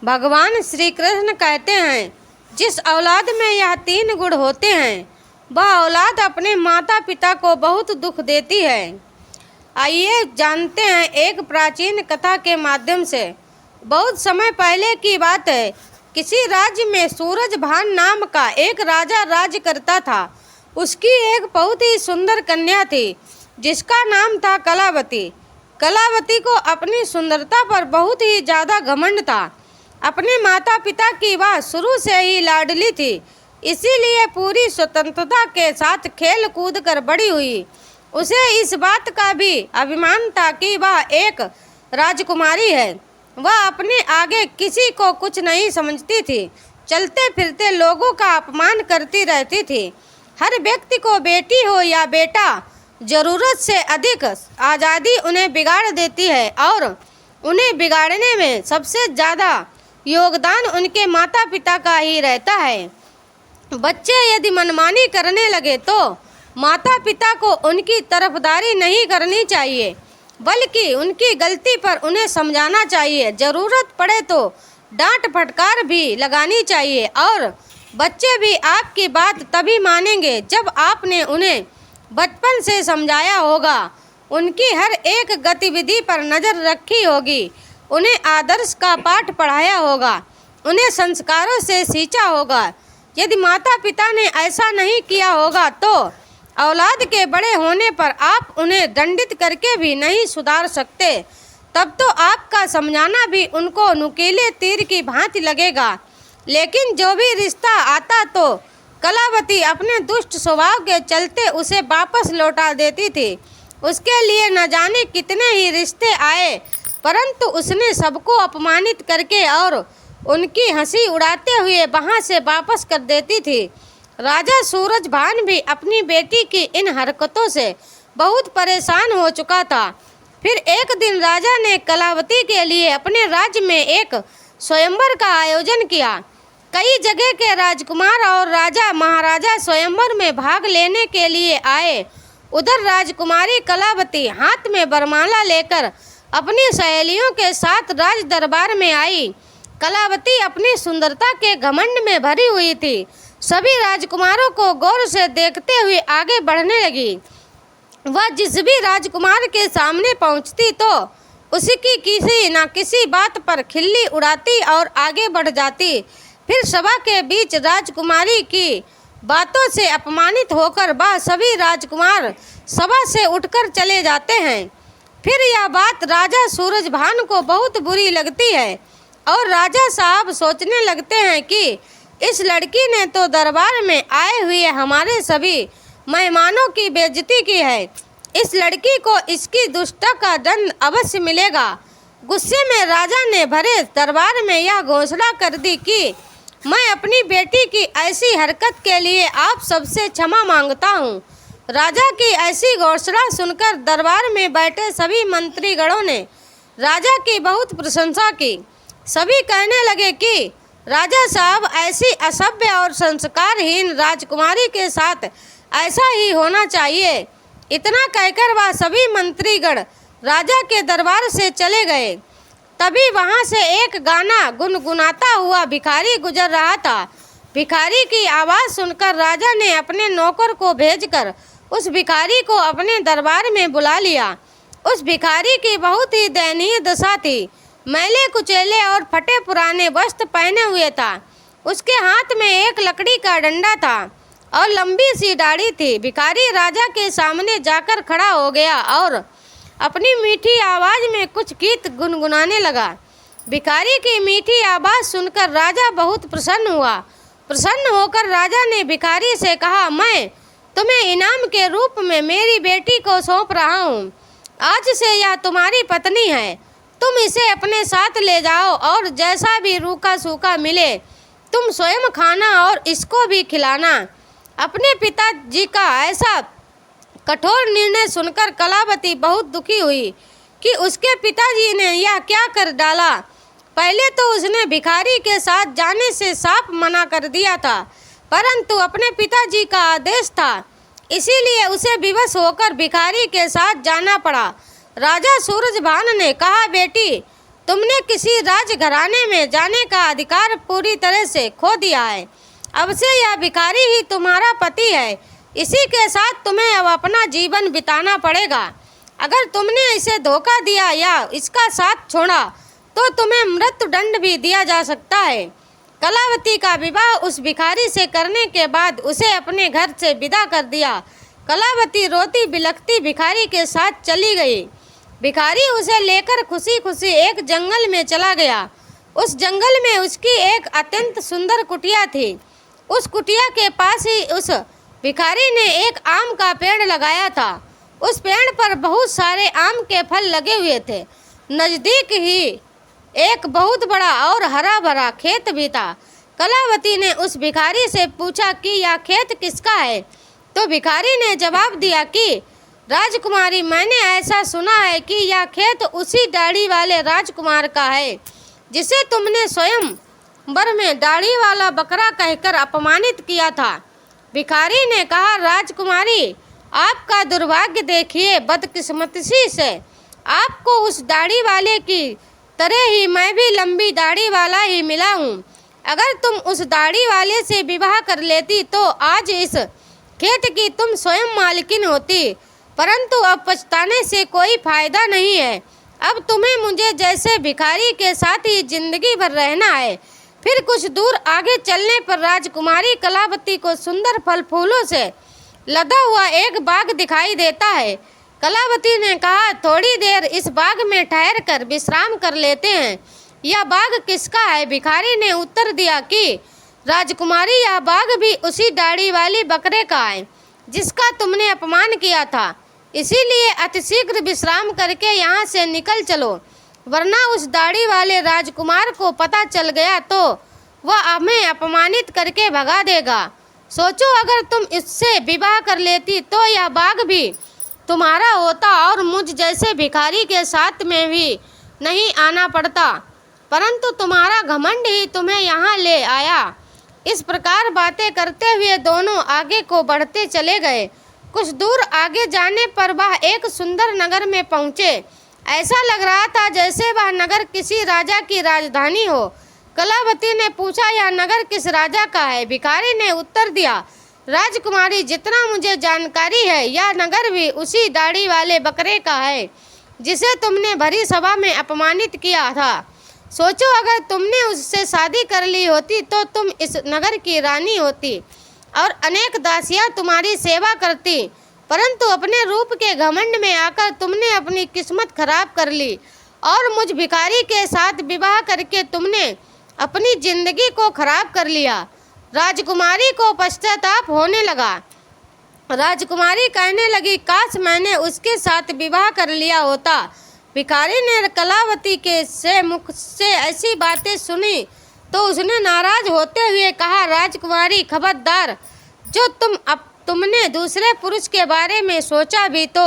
भगवान श्री कृष्ण कहते हैं, जिस औलाद में यह 3 गुण होते हैं वह औलाद अपने माता पिता को बहुत दुख देती है। आइए जानते हैं एक प्राचीन कथा के माध्यम से। बहुत समय पहले की बात है। किसी राज्य में सूरजभान नाम का एक राजा राज करता था। उसकी एक बहुत ही सुंदर कन्या थी जिसका नाम था कलावती। कलावती को अपनी सुंदरता पर बहुत ही ज़्यादा घमंड था। अपने माता पिता की वह शुरू से ही लाडली थी, इसीलिए पूरी स्वतंत्रता के साथ खेल कूद कर बड़ी हुई। उसे इस बात का भी अभिमान था कि वह एक राजकुमारी है। वह अपने आगे किसी को कुछ नहीं समझती थी। चलते फिरते लोगों का अपमान करती रहती थी। हर व्यक्ति को बेटी हो या बेटा, ज़रूरत से अधिक आज़ादी उन्हें बिगाड़ देती है और उन्हें बिगाड़ने में सबसे ज़्यादा योगदान उनके माता पिता का ही रहता है। बच्चे यदि मनमानी करने लगे तो माता पिता को उनकी तरफदारी नहीं करनी चाहिए, बल्कि उनकी गलती पर उन्हें समझाना चाहिए। ज़रूरत पड़े तो डांट फटकार भी लगानी चाहिए और बच्चे भी आपकी बात तभी मानेंगे जब आपने उन्हें बचपन से समझाया होगा, उनकी हर एक गतिविधि पर नज़र रखी होगी, उन्हें आदर्श का पाठ पढ़ाया होगा, उन्हें संस्कारों से सींचा होगा। यदि माता पिता ने ऐसा नहीं किया होगा तो औलाद के बड़े होने पर आप उन्हें दंडित करके भी नहीं सुधार सकते। तब तो आपका समझाना भी उनको नुकीले तीर की भांति लगेगा। लेकिन जो भी रिश्ता आता तो कलावती अपने दुष्ट स्वभाव के चलते उसे वापस लौटा देती थी। उसके लिए न जाने कितने ही रिश्ते आए, परंतु उसने सबको अपमानित करके और उनकी हंसी उड़ाते हुए वहाँ से वापस कर देती थी। राजा सूरजभान भी अपनी बेटी की इन हरकतों से बहुत परेशान हो चुका था। फिर एक दिन राजा ने कलावती के लिए अपने राज्य में एक स्वयंवर का आयोजन किया। कई जगह के राजकुमार और राजा महाराजा स्वयंवर में भाग लेने के लिए आए। उधर राजकुमारी कलावती हाथ में वरमाला लेकर अपनी सहेलियों के साथ राज दरबार में आई। कलावती अपनी सुंदरता के घमंड में भरी हुई थी। सभी राजकुमारों को गौर से देखते हुए आगे बढ़ने लगी। वह जिस भी राजकुमार के सामने पहुंचती तो उसकी किसी न किसी बात पर खिल्ली उड़ाती और आगे बढ़ जाती। फिर सभा के बीच राजकुमारी की बातों से अपमानित होकर वह सभी राजकुमार सभा से उठकर चले जाते हैं। फिर यह बात राजा सूरजभान को बहुत बुरी लगती है और राजा साहब सोचने लगते हैं कि इस लड़की ने तो दरबार में आए हुए हमारे सभी मेहमानों की बेइज्जती की है। इस लड़की को इसकी दुष्टता का दंड अवश्य मिलेगा। गुस्से में राजा ने भरे दरबार में यह घोषणा कर दी कि मैं अपनी बेटी की ऐसी हरकत के लिए आप सबसे क्षमा मांगता हूँ। राजा की ऐसी घोषणा सुनकर दरबार में बैठे सभी मंत्रीगणों ने राजा की बहुत प्रशंसा की। सभी कहने लगे कि राजा साहब ऐसी असभ्य और संस्कारहीन राजकुमारी के साथ ऐसा ही होना चाहिए। इतना कहकर वह सभी मंत्रीगण राजा के दरबार से चले गए। तभी वहां से एक गाना गुनगुनाता हुआ भिखारी गुजर रहा था। भिखारी की आवाज़ सुनकर राजा ने अपने नौकर को भेजकर उस भिखारी को अपने दरबार में बुला लिया। उस भिखारी की बहुत ही दयनीय दशा थी। मैले कुचेले और फटे पुराने वस्त्र पहने हुए था। उसके हाथ में एक लकड़ी का डंडा था और लंबी सी दाढ़ी थी। भिखारी राजा के सामने जाकर खड़ा हो गया और अपनी मीठी आवाज़ में कुछ गीत गुनगुनाने लगा। भिखारी की मीठी आवाज़ सुनकर राजा बहुत प्रसन्न हुआ। प्रसन्न होकर राजा ने भिखारी से कहा, मैं तुम्हें इनाम के रूप में मेरी बेटी को सौंप रहा हूँ। आज से यह तुम्हारी पत्नी है। तुम इसे अपने साथ ले जाओ और जैसा भी रूखा सूखा मिले तुम स्वयं खाना और इसको भी खिलाना। अपने पिताजी का ऐसा कठोर निर्णय सुनकर कलावती बहुत दुखी हुई कि उसके पिताजी ने यह क्या कर डाला। पहले तो उसने भिखारी के साथ जाने से साफ मना कर दिया था, परंतु अपने पिताजी का आदेश था, इसीलिए उसे विवश होकर भिखारी के साथ जाना पड़ा। राजा सूरजभान ने कहा, बेटी तुमने किसी राजघराने में जाने का अधिकार पूरी तरह से खो दिया है। अब से यह भिखारी ही तुम्हारा पति है। इसी के साथ तुम्हें अब अपना जीवन बिताना पड़ेगा। अगर तुमने इसे धोखा दिया या इसका साथ छोड़ा तो तुम्हें मृत्यु दंड भी दिया जा सकता है। कलावती का विवाह उस भिखारी से करने के बाद उसे अपने घर से विदा कर दिया। कलावती रोती बिलखती भिखारी के साथ चली गई। भिखारी उसे लेकर खुशी खुशी एक जंगल में चला गया। उस जंगल में उसकी एक अत्यंत सुंदर कुटिया थी। उस कुटिया के पास ही उस भिखारी ने एक आम का पेड़ लगाया था। उस पेड़ पर बहुत सारे आम के फल लगे हुए थे। नज़दीक ही एक बहुत बड़ा और हरा भरा खेत भी था। कलावती ने उस भिखारी से पूछा कि यह खेत किसका है, तो भिखारी ने जवाब दिया कि राजकुमारी, मैंने ऐसा सुना है कि यह खेत उसी दाढ़ी वाले राजकुमार का है जिसे तुमने स्वयंवर में दाढ़ी वाला बकरा कहकर अपमानित किया था। भिखारी ने कहा, राजकुमारी, आपका दुर्भाग्य देखिए, बदकिस्मती से आपको उस दाढ़ी वाले की तरह ही मैं भी लंबी दाढ़ी वाला ही मिला हूँ। अगर तुम उस दाढ़ी वाले से विवाह कर लेती तो आज इस खेत की तुम स्वयं मालकिन होती, परंतु अब पछताने से कोई फायदा नहीं है। अब तुम्हें मुझे जैसे भिखारी के साथ ही जिंदगी भर रहना है। फिर कुछ दूर आगे चलने पर राजकुमारी कलावती को सुंदर फल फूलों से लदा हुआ एक बाग दिखाई देता है। कलावती ने कहा, थोड़ी देर इस बाग में ठहर कर विश्राम कर लेते हैं। यह बाग किसका है? भिखारी ने उत्तर दिया कि राजकुमारी, यह बाग भी उसी दाढ़ी वाली बकरे का है जिसका तुमने अपमान किया था। इसीलिए अतिशीघ्र विश्राम करके यहाँ से निकल चलो, वरना उस दाढ़ी वाले राजकुमार को पता चल गया तो वह हमें अपमानित करके भगा देगा। सोचो, अगर तुम इससे विवाह कर लेती तो यह बाग भी तुम्हारा होता और मुझ जैसे भिखारी के साथ में भी नहीं आना पड़ता, परंतु तुम्हारा घमंड ही तुम्हें यहाँ ले आया। इस प्रकार बातें करते हुए दोनों आगे को बढ़ते चले गए। कुछ दूर आगे जाने पर वह एक सुंदर नगर में पहुँचे। ऐसा लग रहा था जैसे वह नगर किसी राजा की राजधानी हो। कलावती ने पूछा, यह नगर किस राजा का है? भिखारी ने उत्तर दिया, राजकुमारी, जितना मुझे जानकारी है यह नगर भी उसी दाढ़ी वाले बकरे का है जिसे तुमने भरी सभा में अपमानित किया था। सोचो, अगर तुमने उससे शादी कर ली होती तो तुम इस नगर की रानी होती और अनेक दासियां तुम्हारी सेवा करती, परंतु अपने रूप के घमंड में आकर तुमने अपनी किस्मत खराब कर ली और मुझ भिखारी के साथ विवाह करके तुमने अपनी जिंदगी को खराब कर लिया। राजकुमारी को पश्चाताप होने लगा। राजकुमारी कहने लगी, काश मैंने उसके साथ विवाह कर लिया होता। भिखारी ने कलावती के मुख से ऐसी बातें सुनी तो उसने नाराज होते हुए कहा, राजकुमारी, खबरदार, जो तुमने दूसरे पुरुष के बारे में सोचा भी तो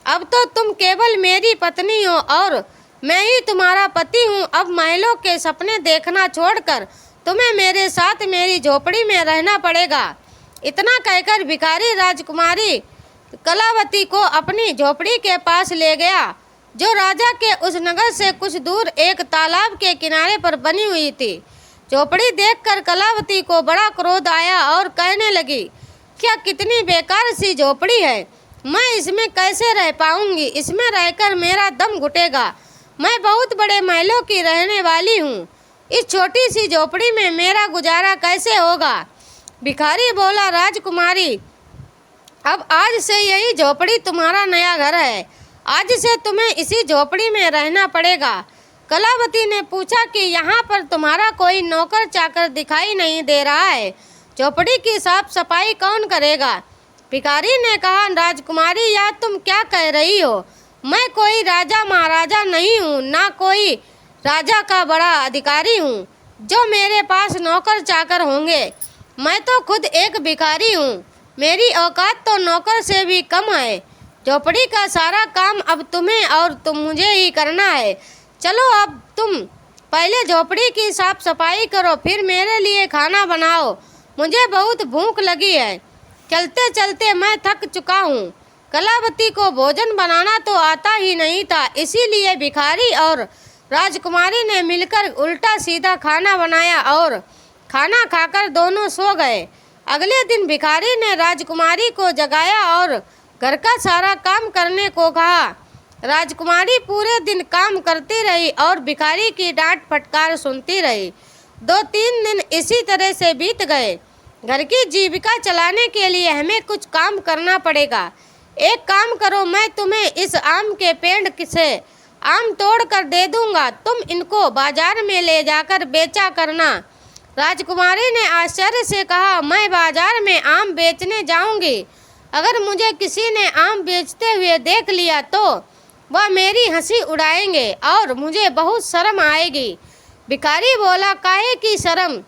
अब तो तुम केवल मेरी पत्नी हो और मैं ही तुम्हारा पति हूँ। अब महलों के सपने देखना छोड़कर तुम्हें मेरे साथ मेरी झोपड़ी में रहना पड़ेगा। इतना कहकर भिखारी राजकुमारी कलावती को अपनी झोपड़ी के पास ले गया, जो राजा के उस नगर से कुछ दूर एक तालाब के किनारे पर बनी हुई थी। झोपड़ी देखकर कलावती को बड़ा क्रोध आया और कहने लगी, क्या कितनी बेकार सी झोपड़ी है, मैं इसमें कैसे रह पाऊंगी? इसमें रहकर मेरा दम घुटेगा। मैं बहुत बड़े महलों की रहने वाली हूँ, इस छोटी सी झोपड़ी में मेरा गुजारा कैसे होगा? भिखारी बोला, राजकुमारी, अब आज से यही झोपड़ी तुम्हारा नया घर है। आज से तुम्हें इसी झोपड़ी में रहना पड़ेगा। कलावती ने पूछा कि यहाँ पर तुम्हारा कोई नौकर चाकर दिखाई नहीं दे रहा है, झोपड़ी की साफ सफाई कौन करेगा? भिखारी ने कहा, राजकुमारी, यह तुम क्या कह रही हो? मैं कोई राजा महाराजा नहीं हूँ, ना कोई राजा का बड़ा अधिकारी हूँ जो मेरे पास नौकर चाकर होंगे। मैं तो खुद एक भिखारी हूँ, मेरी औकात तो नौकर से भी कम है। झोपड़ी का सारा काम अब तुम्हें और मुझे ही करना है। चलो, अब तुम पहले झोपड़ी की साफ सफाई करो, फिर मेरे लिए खाना बनाओ, मुझे बहुत भूख लगी है। चलते चलते मैं थक चुका हूँ। कलावती को भोजन बनाना तो आता ही नहीं था, इसीलिए भिखारी और राजकुमारी ने मिलकर उल्टा सीधा खाना बनाया और खाना खाकर दोनों सो गए। अगले दिन भिखारी ने राजकुमारी को जगाया और घर का सारा काम करने को कहा। राजकुमारी पूरे दिन काम करती रही और भिखारी की डांट फटकार सुनती रही। 2-3 दिन इसी तरह से बीत गए। घर की जीविका चलाने के लिए हमें कुछ काम करना पड़ेगा। एक काम करो, मैं तुम्हें इस आम के पेड़ से आम तोड़ कर दे दूंगा, तुम इनको बाजार में ले जाकर बेचा करना। राजकुमारी ने आश्चर्य से कहा, मैं बाजार में आम बेचने जाऊंगी। अगर मुझे किसी ने आम बेचते हुए देख लिया तो वह मेरी हंसी उड़ाएंगे और मुझे बहुत शर्म आएगी। भिखारी बोला, काहे की शर्म?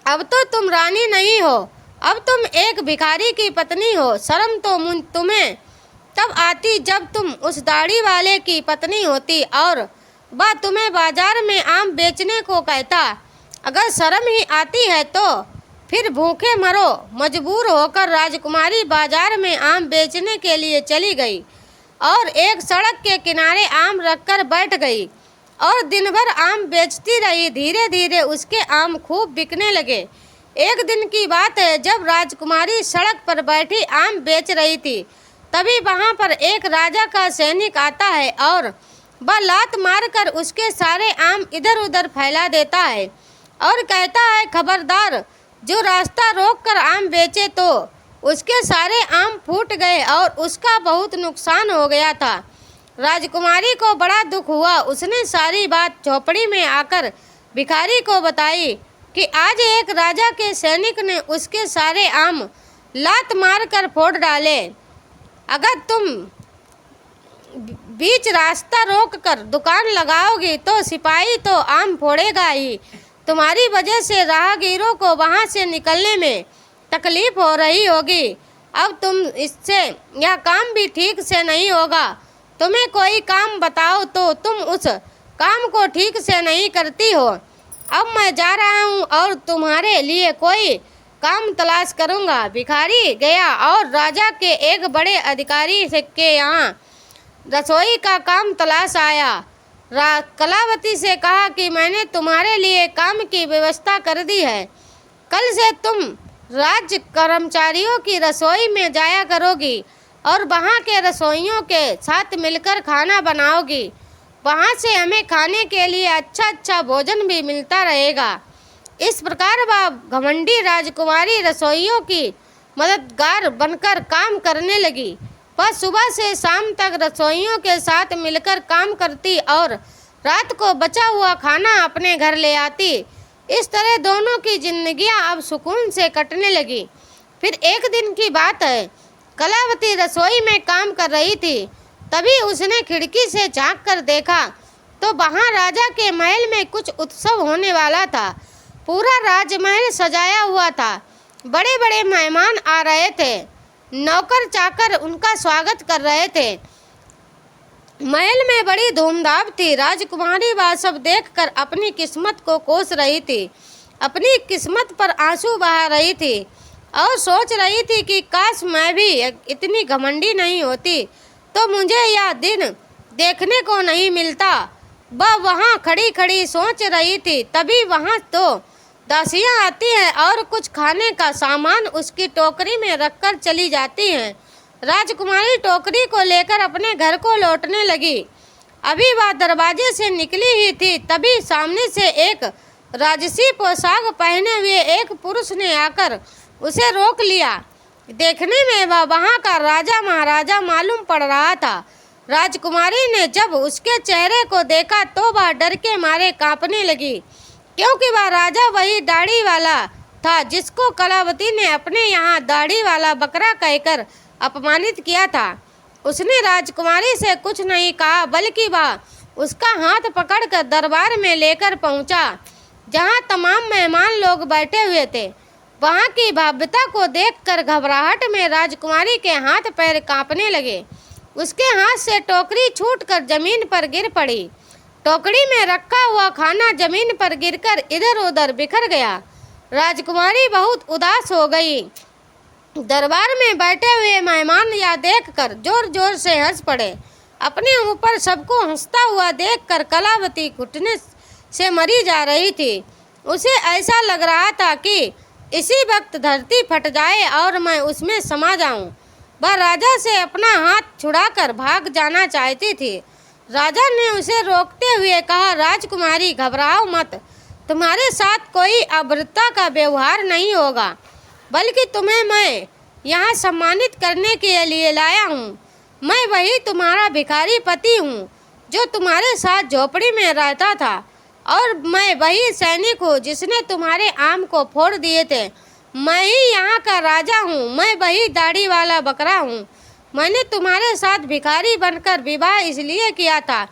अब तो तुम रानी नहीं हो, अब तुम एक भिखारी की पत्नी हो। शर्म तो तुम्हें तब आती जब तुम उस दाढ़ी वाले की पत्नी होती और वह तुम्हें बाजार में आम बेचने को कहता। अगर शर्म ही आती है तो फिर भूखे मरो। मजबूर होकर राजकुमारी बाजार में आम बेचने के लिए चली गई और एक सड़क के किनारे आम रखकर बैठ गई और दिन भर आम बेचती रही। धीरे धीरे उसके आम खूब बिकने लगे। एक दिन की बात है, जब राजकुमारी सड़क पर बैठी आम बेच रही थी, तभी वहां पर एक राजा का सैनिक आता है और वह लात मारकर उसके सारे आम इधर उधर फैला देता है और कहता है, खबरदार, जो रास्ता रोककर आम बेचे तो। उसके सारे आम फूट गए और उसका बहुत नुकसान हो गया था। राजकुमारी को बड़ा दुख हुआ। उसने सारी बात झोपड़ी में आकर भिखारी को बताई कि आज एक राजा के सैनिक ने उसके सारे आम लात मारकर फोड़ डाले। अगर तुम बीच रास्ता रोककर दुकान लगाओगी तो सिपाही तो आम फोड़ेगा ही। तुम्हारी वजह से राहगीरों को वहां से निकलने में तकलीफ हो रही होगी। अब तुम इससे यह काम भी ठीक से नहीं होगा। तुम्हें कोई काम बताओ तो तुम उस काम को ठीक से नहीं करती हो। अब मैं जा रहा हूँ और तुम्हारे लिए कोई काम तलाश करूँगा। भिखारी गया और राजा के एक बड़े अधिकारी के यहाँ रसोई का काम तलाश आया। कलावती से कहा कि मैंने तुम्हारे लिए काम की व्यवस्था कर दी है। कल से तुम राज्य कर्मचारियों की रसोई में जाया करोगी और वहाँ के रसोइयों के साथ मिलकर खाना बनाओगी। वहाँ से हमें खाने के लिए अच्छा अच्छा भोजन भी मिलता रहेगा। इस प्रकार वह घमंडी राजकुमारी रसोइयों की मददगार बनकर काम करने लगी। वह सुबह से शाम तक रसोइयों के साथ मिलकर काम करती और रात को बचा हुआ खाना अपने घर ले आती। इस तरह दोनों की जिंदगियां अब सुकून से कटने लगी। फिर एक दिन की बात है, कलावती रसोई में काम कर रही थी। तभी उसने खिड़की से झांक कर देखा तो वहाँ राजा के महल में कुछ उत्सव होने वाला था। पूरा राजमहल सजाया हुआ था। बड़े बड़े मेहमान आ रहे थे। नौकर चाकर उनका स्वागत कर रहे थे। महल में बड़ी धूमधाम थी। राजकुमारी वह सब देखकर अपनी किस्मत को कोस रही थी। अपनी किस्मत पर आंसू बहा रही थी और सोच रही थी कि काश मैं भी इतनी घमंडी नहीं होती तो मुझे यह दिन देखने को नहीं मिलता। वह वहाँ खड़ी खड़ी सोच रही थी। तभी वहाँ तो दासियाँ आती हैं और कुछ खाने का सामान उसकी टोकरी में रखकर चली जाती हैं। राजकुमारी टोकरी को लेकर अपने घर को लौटने लगी। अभी वह दरवाजे से निकली ही थी, तभी सामने से एक राजसी पोशाक पहने हुए एक पुरुष ने आकर उसे रोक लिया। देखने में वह वहाँ का राजा महाराजा मालूम पड़ रहा था। राजकुमारी ने जब उसके चेहरे को देखा तो वह डर के मारे कांपने लगी, क्योंकि वह राजा वही दाढ़ी वाला था जिसको कलावती ने अपने यहाँ दाढ़ी वाला बकरा कहकर अपमानित किया था। उसने राजकुमारी से कुछ नहीं कहा, बल्कि वह उसका हाथ पकड़कर दरबार में लेकर पहुंचा, जहां तमाम मेहमान लोग बैठे हुए थे। वहां की भव्यता को देखकर घबराहट में राजकुमारी के हाथ पैर कांपने लगे। उसके हाथ से टोकरी छूटकर जमीन पर गिर पड़ी। टोकरी में रखा हुआ खाना जमीन पर गिरकर इधर उधर बिखर गया। राजकुमारी बहुत उदास हो गई। दरबार में बैठे हुए मेहमान यह देखकर जोर जोर से हंस पड़े। अपने ऊपर सबको हंसता हुआ देखकर कलावती घुटने से मरी जा रही थी। उसे ऐसा लग रहा था कि इसी वक्त धरती फट जाए और मैं उसमें समा जाऊं। वह राजा से अपना हाथ छुड़ाकर भाग जाना चाहती थी। राजा ने उसे रोकते हुए कहा, राजकुमारी घबराओ मत, तुम्हारे साथ कोई अभद्रता का व्यवहार नहीं होगा, बल्कि तुम्हें मैं यहाँ सम्मानित करने के लिए लाया हूँ। मैं वही तुम्हारा भिखारी पति हूँ जो तुम्हारे साथ झोपड़ी में रहता था, और मैं वही सैनिक हूँ जिसने तुम्हारे आम को फोड़ दिए थे। मैं ही यहाँ का राजा हूँ, मैं वही दाढ़ी वाला बकरा हूँ। मैंने तुम्हारे साथ भिखारी बनकर विवाह इसलिए किया था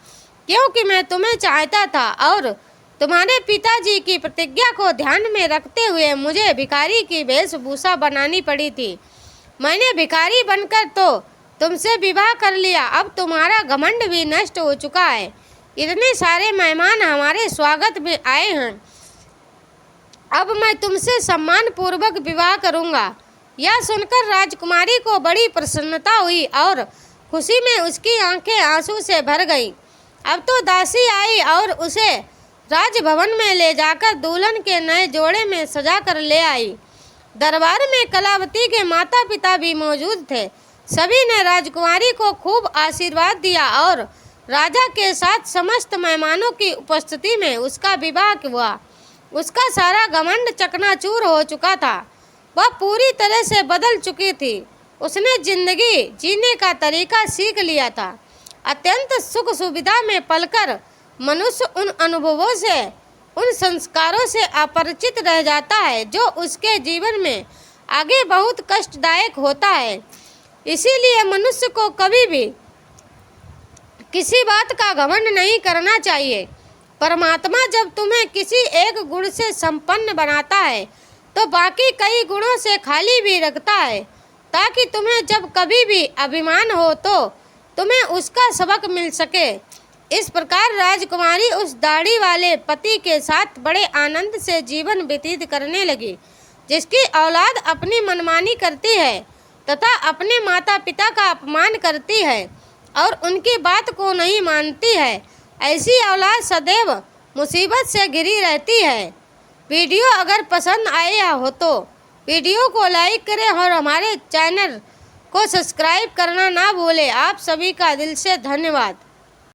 क्योंकि मैं तुम्हें चाहता था, और तुम्हारे पिताजी की प्रतिज्ञा को ध्यान में रखते हुए मुझे भिखारी की वेशभूषा बनानी पड़ी थी। मैंने भिखारी बनकर तो तुमसे विवाह कर लिया, अब तुम्हारा घमंड भी नष्ट हो चुका है। इतने सारे मेहमान हमारे स्वागत में आए हैं, अब मैं तुमसे सम्मान पूर्वक विवाह करूंगा। यह सुनकर राजकुमारी को बड़ी प्रसन्नता हुई और खुशी में उसकी आंखें आंसू से भर गईं। अब तो दासी आई और उसे राजभवन में ले जाकर दुल्हन के नए जोड़े में सजा कर ले आई। दरबार में कलावती के माता पिता भी मौजूद थे। सभी ने राजकुमारी को खूब आशीर्वाद दिया और राजा के साथ समस्त मेहमानों की उपस्थिति में उसका विवाह हुआ। उसका सारा घमंड चकनाचूर हो चुका था। वह पूरी तरह से बदल चुकी थी। उसने जिंदगी जीने का तरीका सीख लिया था। अत्यंत सुख सुविधा में पलकर मनुष्य उन अनुभवों से, उन संस्कारों से अपरिचित रह जाता है जो उसके जीवन में आगे बहुत कष्टदायक होता है। इसीलिए मनुष्य को कभी भी किसी बात का घमंड नहीं करना चाहिए। परमात्मा जब तुम्हें किसी एक गुण से संपन्न बनाता है तो बाकी कई गुणों से खाली भी रखता है, ताकि तुम्हें जब कभी भी अभिमान हो तो तुम्हें उसका सबक मिल सके। इस प्रकार राजकुमारी उस दाढ़ी वाले पति के साथ बड़े आनंद से जीवन व्यतीत करने लगी, जिसकी औलाद अपनी मनमानी करती है तथा अपने माता पिता का अपमान करती है और उनकी बात को नहीं मानती है। ऐसी औलाद सदैव मुसीबत से घिरी रहती है। वीडियो अगर पसंद आया हो तो वीडियो को लाइक करें और हमारे चैनल को सब्सक्राइब करना ना भूलें। आप सभी का दिल से धन्यवाद।